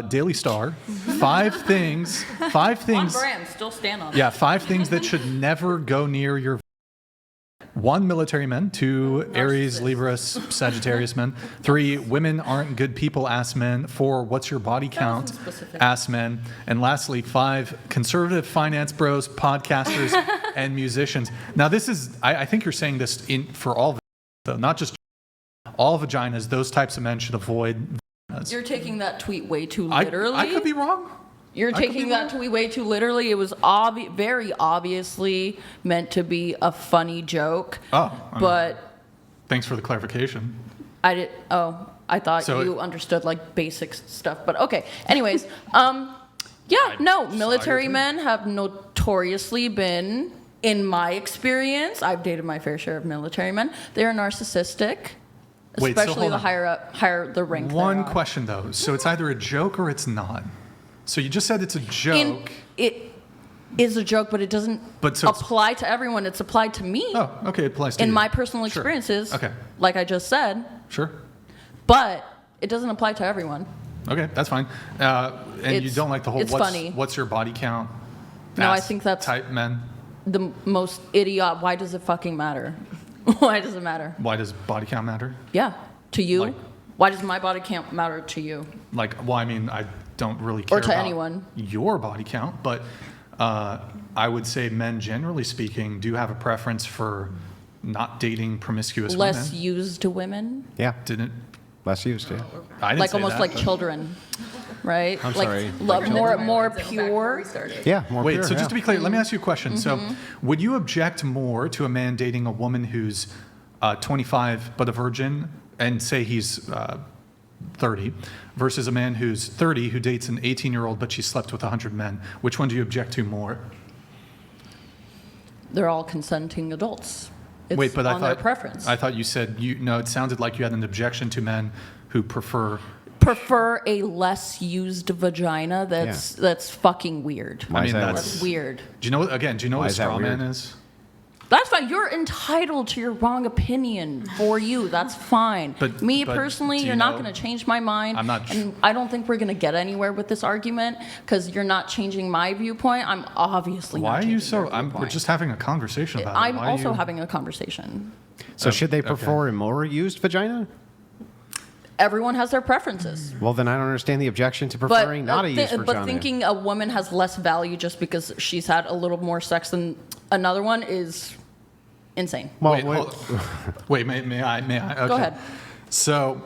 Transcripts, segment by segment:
Daily Star. 5 things. 5 On things. brand, still stand on it. Yeah, 5 things that should never go near your. 1, military men. 2, Aries, Libra, Sagittarius men. 3, women aren't good people, ass men. 4, what's your body count, specific. ass men. And lastly, 5, conservative finance bros, podcasters, and musicians. Now, this is, I think you're saying this for all, though, not just all vaginas. Those types of men should avoid. You're taking that tweet way too I literally. could be wrong. You're I could be taking that wrong. tweet way too literally. It was very obviously meant to be a funny joke. Oh, I mean, but thanks for the clarification. I did. Oh, I thought So you understood like basic stuff. But okay. Anyways, military tweet. men have notoriously been, in my experience, I've dated my fair share of military men. They're narcissistic, Wait, so especially hold the on. higher the rank. they're One on. question though. So it's either a joke or it's not. So you just said it's a joke. It is a joke, but it doesn't But so it's- apply to everyone. It's applied to me Oh, okay. It applies to in you. my personal Sure. experiences. Okay. Like I just said, Sure. but it doesn't apply to everyone. Okay, that's fine. And you It's- don't like the whole it's funny. what's your body count? No, I ass think that's- type men. The most idiot. Why does it fucking matter? Why does it matter? Why does body count matter? Yeah, to you. Like- Why does my body count matter to you? Like, well, I mean, I don't really care Or to about anyone. your body count, but I would say men, generally speaking, do have a preference for not dating promiscuous Less women. used to women, Yeah, Didn't less used to. I didn't like say almost that, like but- children, right? I'm like sorry, lo- like more Back pure. where we started. Yeah, more Wait, pure, so just to be clear, let me ask you a question. So, Mm-hmm. would you object more to a man dating a woman who's 25 but a virgin, and say he's 30, versus a man who's 30 who dates an 18-year-old but she slept with 100 men? Which one do you object to more? They're all consenting adults. It's Wait, but I on thought their preference. I thought you said no. It sounded like you had an objection to men who prefer. Prefer a less used vagina. That's fucking weird. Why I is mean, that that's- That's weird. Do you know? Again, do you know Why what a is that straw man weird? is? That's fine. You're entitled to your wrong opinion for you. That's fine. But- Me but personally, do you you're not know- going to change my mind. I'm not- And I don't think we're going to get anywhere with this argument because you're not changing my viewpoint. I'm obviously Why not are you changing so? your We're viewpoint. just having a conversation about it. I'm Why are also you- having a conversation. So should they okay. prefer a more used vagina? Everyone has their preferences. Well, then I don't understand the objection to But, preferring not a used vagina. but thinking a woman has less value just because she's had a little more sex than another one is insane. well, Wait, wait, may I? Okay. Go ahead. So,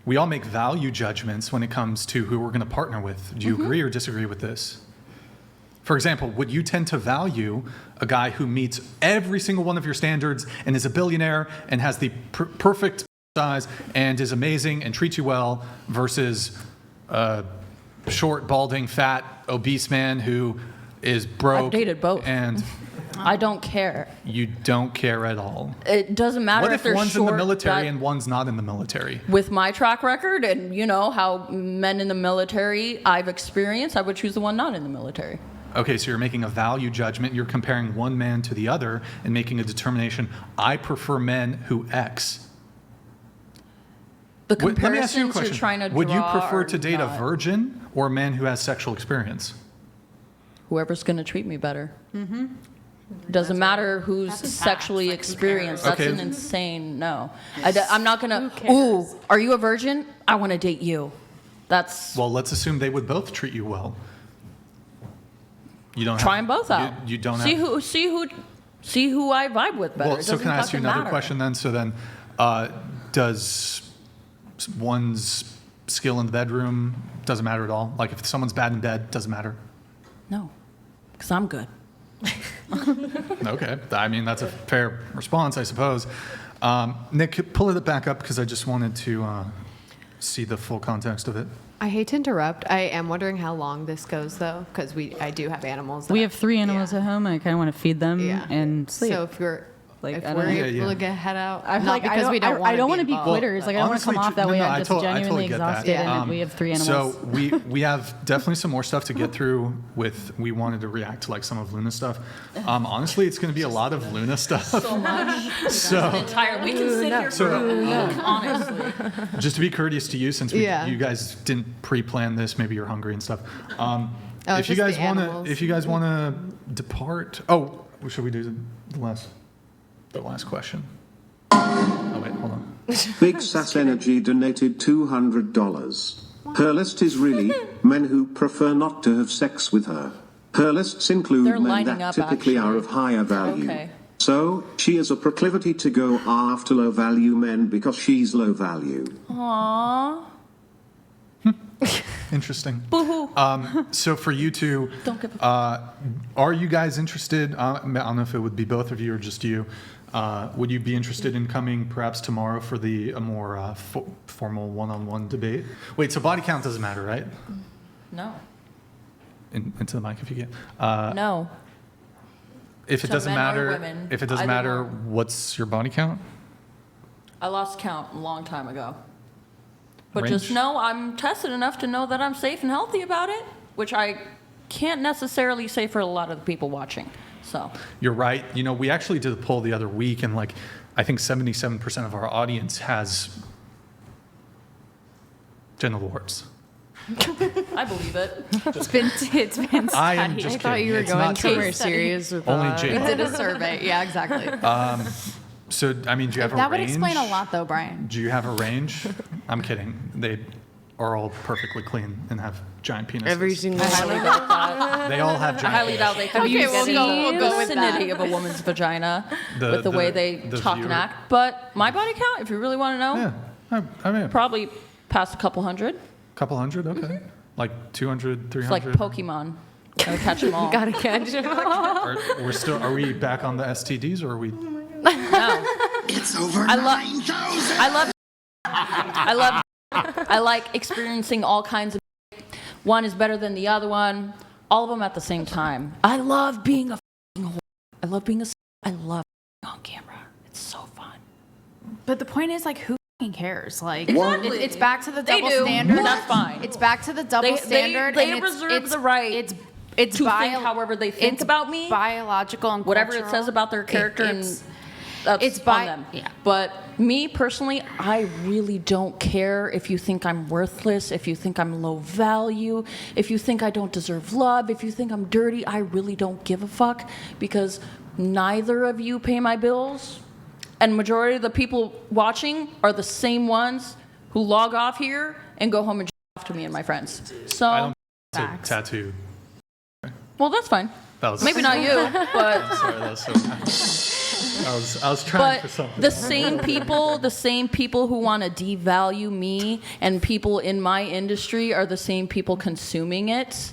we all make value judgments when it comes to who we're going to partner with. Do you Mm-hmm. agree or disagree with this? For example, would you tend to value a guy who meets every single one of your standards and is a billionaire and has the perfect size and is amazing and treats you well versus a short, balding, fat, obese man who is broke? I've dated both. And I don't care. you don't care at all. It doesn't matter What if if they're one's short. in the military that- and one's not in the military? with my track record and you know how men in the military I've experienced, I would choose the one not in the military. Okay, so you're making a value judgment. You're comparing one man to the other and making a determination. I prefer men who X. The Let me ask you a comparisons you're question. trying to Would you draw prefer are to date a not- virgin or a man who has sexual experience? Whoever's going to treat me better. Doesn't matter who's That's a sexually fact, like, experienced. That's Okay. an insane no. I'm not going to, cares? ooh, are you a virgin? I want to date you. That's, Well, let's assume they would both treat you well. You don't try have, them both out. You don't see have. see who I vibe with better. Well, It so doesn't can I ask you fucking another matter. question then? So then, does one's skill in the bedroom doesn't matter at all? Like if someone's bad in bed, doesn't matter. No, because I'm good. Okay, I mean that's a fair response, I suppose. Nick, pull it back up because I just wanted to see the full context of it. I hate to interrupt. I am wondering how long this goes though, because I do have animals. We that- have 3 animals yeah. at home. I kind of want to feed them Yeah. and sleep. So if you're Like, If I we're don't, Yeah, able yeah. to get head out, I'm not like, because we don't want I don't want to be involved. quitters. Like, I don't want to come off that way. I'm just genuinely get that. exhausted, Yeah. and we have 3 animals. So we have definitely some more stuff to get through. We wanted to react to like some of Luna stuff. Honestly, it's going to be a lot of Luna stuff. So much. So Entire. We can sit here for a week, honestly. just to be courteous to you, since Yeah. you guys didn't pre-plan this, maybe you're hungry and stuff. it's If you just guys the want to, animals. if you guys want to depart, oh, should we do the last question? Oh wait, hold on. Big Sass Energy donated $200. Her list is really men who prefer not to have sex with her. Her lists include They're men lining that up, typically are actually. of higher value. Okay. So, she has a proclivity to go after low value men because she's low value. Aww. Interesting. Boo-hoo. So for you two, Don't give a are you guys interested? I don't know if it would be both of you or just you. Would you be interested in coming perhaps tomorrow for a more formal one-on-one debate? Wait, so body count doesn't matter, right? No. Into the mic if you can. No. If it To doesn't men or matter, women, if it doesn't either matter, one. what's your body count? I lost count a long time ago. But Range? just know I'm tested enough to know that I'm safe and healthy about it, which I can't necessarily say for a lot of the people watching. So, You're right. You know, we actually did a poll the other week, and like, I think 77% of our audience has genital warts. I believe it. It's been I am studied. just I thought kidding. you were It's going not true. somewhere serious with Only that. Jane. We did a survey. Yeah, exactly. So, I mean, do you have a That would range? explain a lot, though, Brian. Do you have a range? I'm kidding. They are all perfectly clean and have giant penises. Every single I one. highly doubt that. They all have I giant highly doubt they can Okay, use we'll the go with vicinity that. of a woman's vagina The- with the way they the talk and viewer- act. But my body count, if you really want to know, Yeah, I mean, probably past a couple hundred. couple hundred, okay. Like 200, It's 300. like Pokemon. Gotta catch them all. Gotta catch him. Are we back on the STDs or are we? No. It's over I love- 9,000. I like experiencing all kinds of. One is better than the other one. All of them at the same time. I love being a whore. I love being I love on camera. It's so fun. But the point is, like, who fucking cares? Like, Exactly. it's back to the They double do. standard. That's fine. It's back to the double standard. They and reserve the right It's to think however they think it's about me. biological and Whatever it cultural. says about their character It's- and that's it's on bi- them. yeah. But me personally, I really don't care if you think I'm worthless, if you think I'm low value, if you think I don't deserve love, if you think I'm dirty. I really don't give a fuck because neither of you pay my bills, and majority of the people watching are the same ones who log off here and go home and off to me and my friends. So, I don't tattoo. well, that's fine. That was Maybe not you, but. Sorry, that was so. I was trying for But something. the same people who want to devalue me and people in my industry are the same people consuming it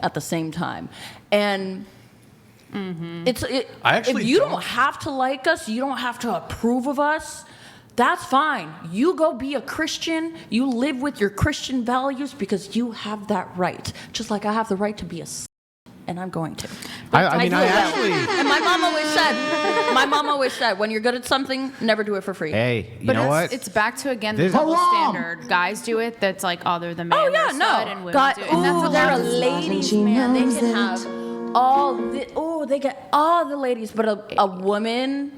at the same time. And I actually if you don't- don't have to like us, you don't have to approve of us. That's fine. You go be a Christian. You live with your Christian values because you have that right. Just like I have the right to be a and I'm going to. I mean, do I it well. actually. And my mom always said, when you're good at something, never do it for free. Hey, you But know what? it's back to, again, the This- double standard. Guys do it. That's like, oh, they're the man. Oh yeah, they're no. stud, and women God, do it. And that's ooh, a they're lot a of ladies' man. They can have all the. They get all the ladies, but a woman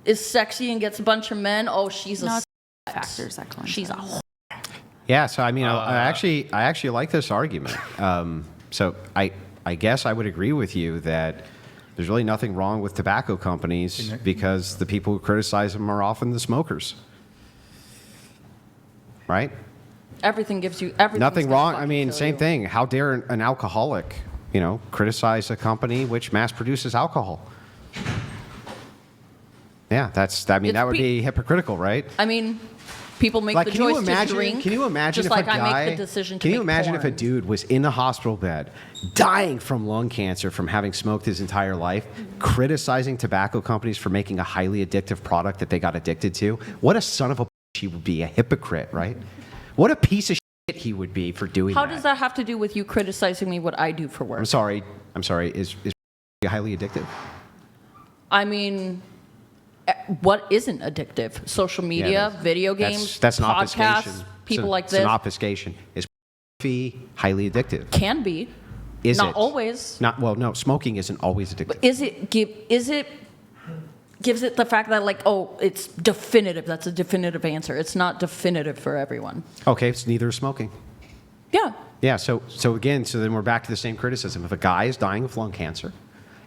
is sexy and gets a bunch of men. Oh, she's a. No, factors that go into She's it. a. Yeah, so I mean, I actually like this argument. So I guess I would agree with you that there's really nothing wrong with tobacco companies because the people who criticize them are often the smokers, right? Everything gives you everything. Nothing wrong. I mean, same thing. How dare an alcoholic, criticize a company which mass produces alcohol? Yeah, that It's would be hypocritical, right? I mean, people make the Can you choice imagine? to drink. Can you imagine just if like a guy? I make the decision to can you make imagine if a porn. dude was in the hospital bed, dying from lung cancer from having smoked his entire life, criticizing tobacco companies for making a highly addictive product that they got addicted to? What a son of a bitch he would be, a hypocrite, right? What a piece of shit he would be for doing How that. does that have to do with you criticizing me what I do for work? I'm sorry. Is highly addictive? I mean, what isn't addictive? Social media, Yeah, video games, that's an podcasts, obfuscation. people like It's this. an obfuscation. Is highly addictive? Can be. Is Not it? always. Not well. No, smoking isn't always addictive. Is it gives it the fact that like, oh, it's definitive. That's a definitive answer. It's not definitive for everyone. Okay, it's neither is smoking. Yeah. Yeah. So then we're back to the same criticism. If a guy is dying of lung cancer,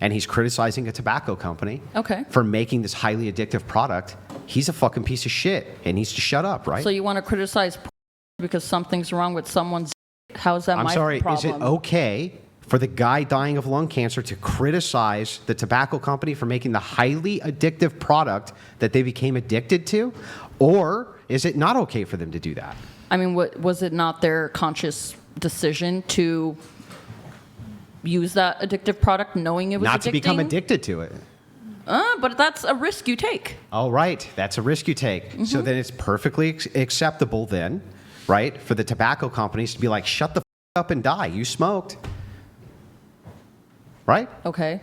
and he's criticizing a tobacco company Okay. for making this highly addictive product, he's a fucking piece of shit and needs to shut up, right? So you want to criticize because something's wrong with someone's. How's that I'm my sorry. problem? Is it okay for the guy dying of lung cancer to criticize the tobacco company for making the highly addictive product that they became addicted to? Or is it not okay for them to do that? I mean, was it not their conscious decision to use that addictive product knowing it was Not addicting? to become addicted to it. But that's a risk you take. All right, that's a risk you take. Mm-hmm. So then it's perfectly acceptable then, right, for the tobacco companies to be like, shut the up and die. You smoked. Right? Okay.